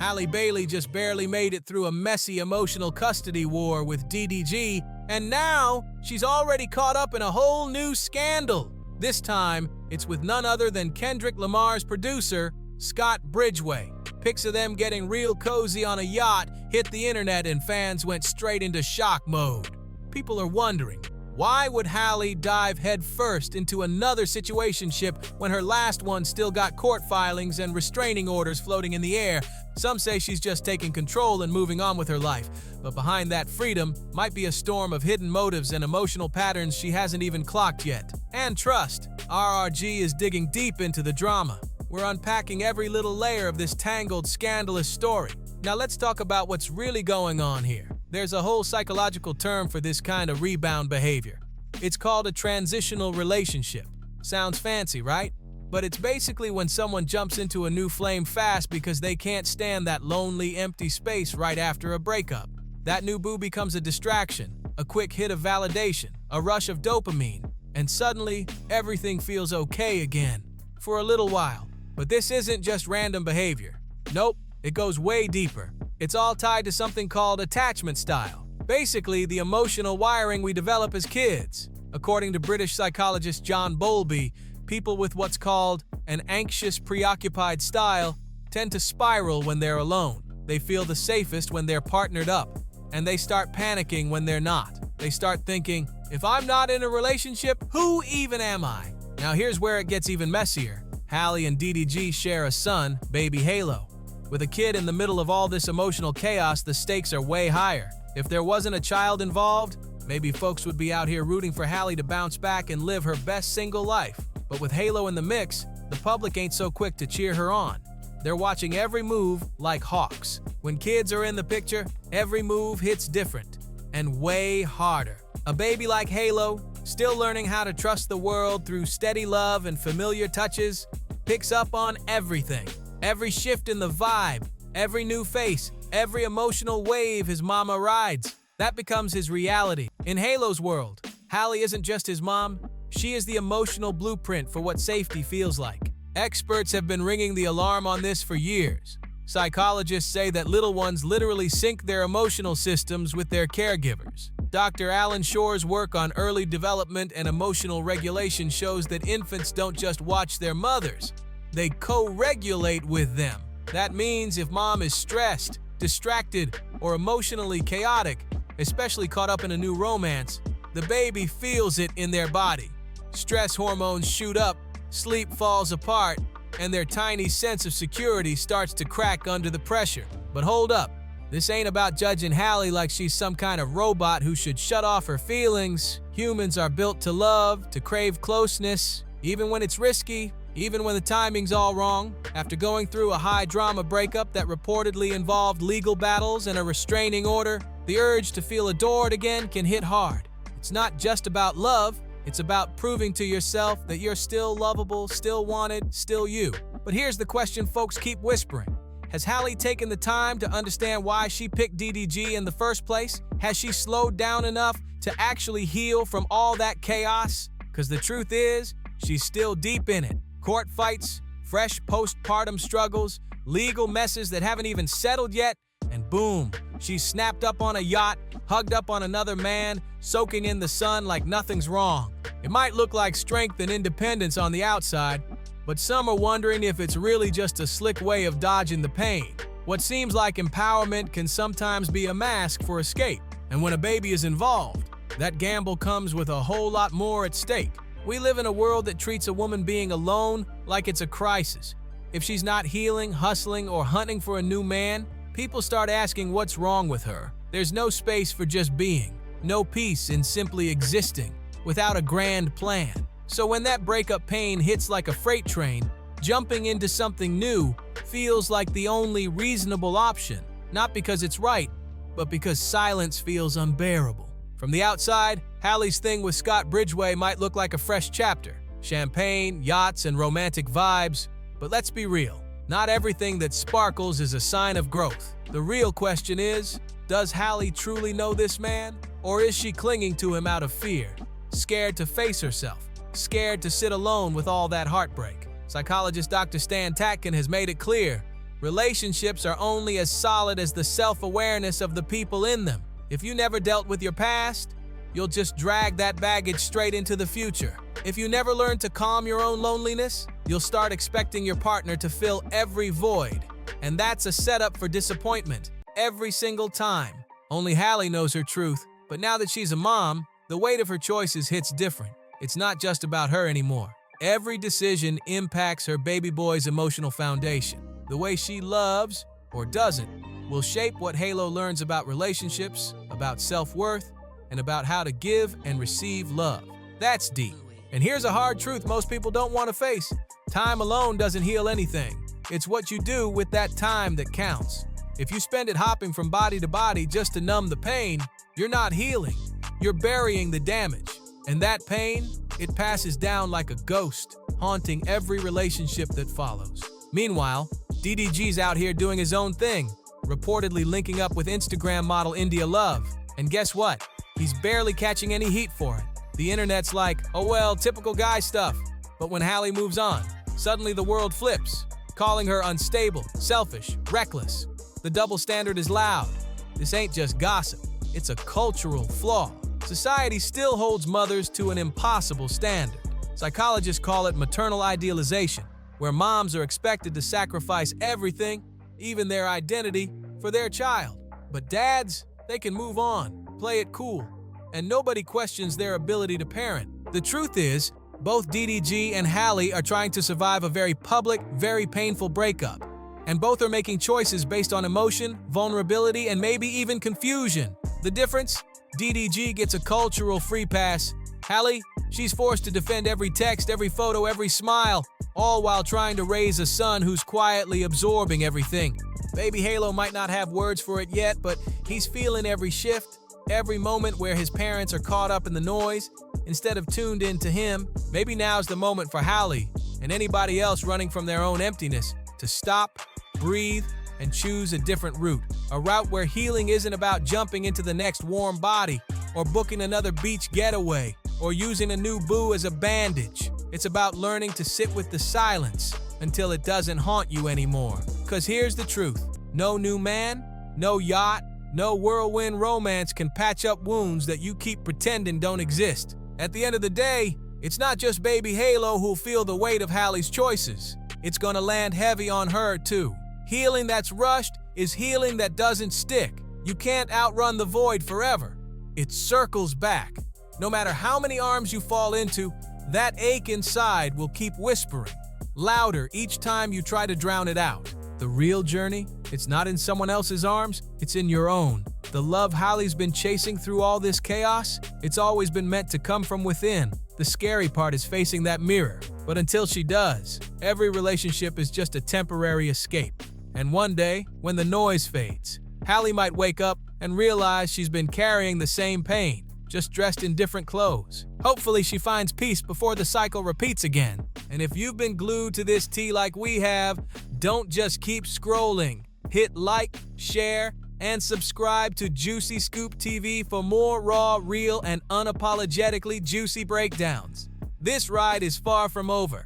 Halle Bailey just barely made it through a messy emotional custody war with DDG, and now she's already caught up in a whole new scandal. This time, it's with none other than Kendrick Lamar's producer, Scott Bridgway. Pics of them getting real cozy on a yacht hit the internet and fans went straight into shock mode. People are wondering, why would Halle dive headfirst into another situationship when her last one still got court filings and restraining orders floating in the air? Some say she's just taking control and moving on with her life, but behind that freedom might be a storm of hidden motives and emotional patterns she hasn't even clocked yet. And trust, RRG is digging deep into the drama. We're unpacking every little layer of this tangled, scandalous story. Now let's talk about what's really going on here. There's a whole psychological term for this kind of rebound behavior. It's called a transitional relationship. Sounds fancy, right? But it's basically when someone jumps into a new flame fast because they can't stand that lonely, empty space right after a breakup. That new boo becomes a distraction, a quick hit of validation, a rush of dopamine, and suddenly everything feels okay again. For a little while. But this isn't just random behavior. Nope, it goes way deeper. It's all tied to something called attachment style. Basically, the emotional wiring we develop as kids. According to British psychologist John Bowlby, people with what's called an anxious, preoccupied style tend to spiral when they're alone. They feel the safest when they're partnered up, and they start panicking when they're not. They start thinking, if I'm not in a relationship, who even am I? Now here's where it gets even messier. Halle and DDG share a son, baby Halo. With a kid in the middle of all this emotional chaos, the stakes are way higher. If there wasn't a child involved, maybe folks would be out here rooting for Halle to bounce back and live her best single life. But with Halo in the mix, the public ain't so quick to cheer her on. They're watching every move like hawks. When kids are in the picture, every move hits different and way harder. A baby like Halo, still learning how to trust the world through steady love and familiar touches, picks up on everything. Every shift in the vibe, every new face, every emotional wave his mama rides. That becomes his reality. In Halo's world, Halle isn't just his mom, she is the emotional blueprint for what safety feels like. Experts have been ringing the alarm on this for years. Psychologists say that little ones literally sync their emotional systems with their caregivers. Dr. Alan Shore's work on early development and emotional regulation shows that infants don't just watch their mothers, they co-regulate with them. That means if mom is stressed, distracted, or emotionally chaotic, especially caught up in a new romance, the baby feels it in their body. Stress hormones shoot up, sleep falls apart, and their tiny sense of security starts to crack under the pressure. But hold up, this ain't about judging Halle like she's some kind of robot who should shut off her feelings. Humans are built to love, to crave closeness, even when it's risky, even when the timing's all wrong. After going through a high-drama breakup that reportedly involved legal battles and a restraining order, the urge to feel adored again can hit hard. It's not just about love, it's about proving to yourself that you're still lovable, still wanted, still you. But here's the question folks keep whispering. Has Halle taken the time to understand why she picked DDG in the first place? Has she slowed down enough to actually heal from all that chaos? Because the truth is, she's still deep in it. Court fights, fresh postpartum struggles, legal messes that haven't even settled yet, and boom, she's snapped up on a yacht, hugged up on another man, soaking in the sun like nothing's wrong. It might look like strength and independence on the outside, but some are wondering if it's really just a slick way of dodging the pain. What seems like empowerment can sometimes be a mask for escape, and when a baby is involved, that gamble comes with a whole lot more at stake. We live in a world that treats a woman being alone like it's a crisis. If she's not healing, hustling, or hunting for a new man, people start asking what's wrong with her. There's no space for just being, no peace in simply existing, without a grand plan. So when that breakup pain hits like a freight train, jumping into something new feels like the only reasonable option, not because it's right, but because silence feels unbearable. From the outside, Halle's thing with Scott Bridgway might look like a fresh chapter. Champagne, yachts, and romantic vibes. But let's be real. Not everything that sparkles is a sign of growth. The real question is, does Halle truly know this man? Or is she clinging to him out of fear? Scared to face herself? Scared to sit alone with all that heartbreak? Psychologist Dr. Stan Tatkin has made it clear. Relationships are only as solid as the self-awareness of the people in them. If you never dealt with your past, you'll just drag that baggage straight into the future. If you never learn to calm your own loneliness, you'll start expecting your partner to fill every void. And that's a setup for disappointment every single time. Only Halle knows her truth, but now that she's a mom, the weight of her choices hits different. It's not just about her anymore. Every decision impacts her baby boy's emotional foundation. The way she loves, or doesn't, will shape what Halo learns about relationships, about self-worth, and about how to give and receive love. That's deep. And here's a hard truth most people don't want to face. Time alone doesn't heal anything. It's what you do with that time that counts. If you spend it hopping from body to body just to numb the pain, you're not healing. You're burying the damage. And that pain, it passes down like a ghost, haunting every relationship that follows. Meanwhile, DDG's out here doing his own thing, reportedly linking up with Instagram model India Love. And guess what? He's barely catching any heat for it. The internet's like, oh well, typical guy stuff. But when Halle moves on, suddenly the world flips, calling her unstable, selfish, reckless. The double standard is loud. This ain't just gossip. It's a cultural flaw. Society still holds mothers to an impossible standard. Psychologists call it maternal idealization, where moms are expected to sacrifice everything, even their identity, for their child. But dads, they can move on, play it cool, and nobody questions their ability to parent. The truth is, both DDG and Halle are trying to survive a very public, very painful breakup. And both are making choices based on emotion, vulnerability, and maybe even confusion. The difference? DDG gets a cultural free pass. Halle, she's forced to defend every text, every photo, every smile, all while trying to raise a son who's quietly absorbing everything. Baby Halo might not have words for it yet, but he's feeling every shift, every moment where his parents are caught up in the noise instead of tuned in to him. Maybe now's the moment for Halle and anybody else running from their own emptiness to stop, breathe, and choose a different route. A route where healing isn't about jumping into the next warm body or booking another beach getaway or using a new boo as a bandage. It's about learning to sit with the silence until it doesn't haunt you anymore. 'Cause here's the truth. No new man, no yacht, no whirlwind romance can patch up wounds that you keep pretending don't exist. At the end of the day, it's not just baby Halo who'll feel the weight of Halle's choices. It's gonna land heavy on her too. Healing that's rushed is healing that doesn't stick. You can't outrun the void forever. It circles back. No matter how many arms you fall into, that ache inside will keep whispering, louder each time you try to drown it out. The real journey, it's not in someone else's arms, it's in your own. The love Halle's been chasing through all this chaos, it's always been meant to come from within. The scary part is facing that mirror. But until she does, every relationship is just a temporary escape. And one day, when the noise fades, Halle might wake up and realize she's been carrying the same pain, just dressed in different clothes. Hopefully she finds peace before the cycle repeats again. And if you've been glued to this tea like we have, don't just keep scrolling. Hit like, share, and subscribe to Juicy Scoop TV for more raw, real, and unapologetically juicy breakdowns. This ride is far from over.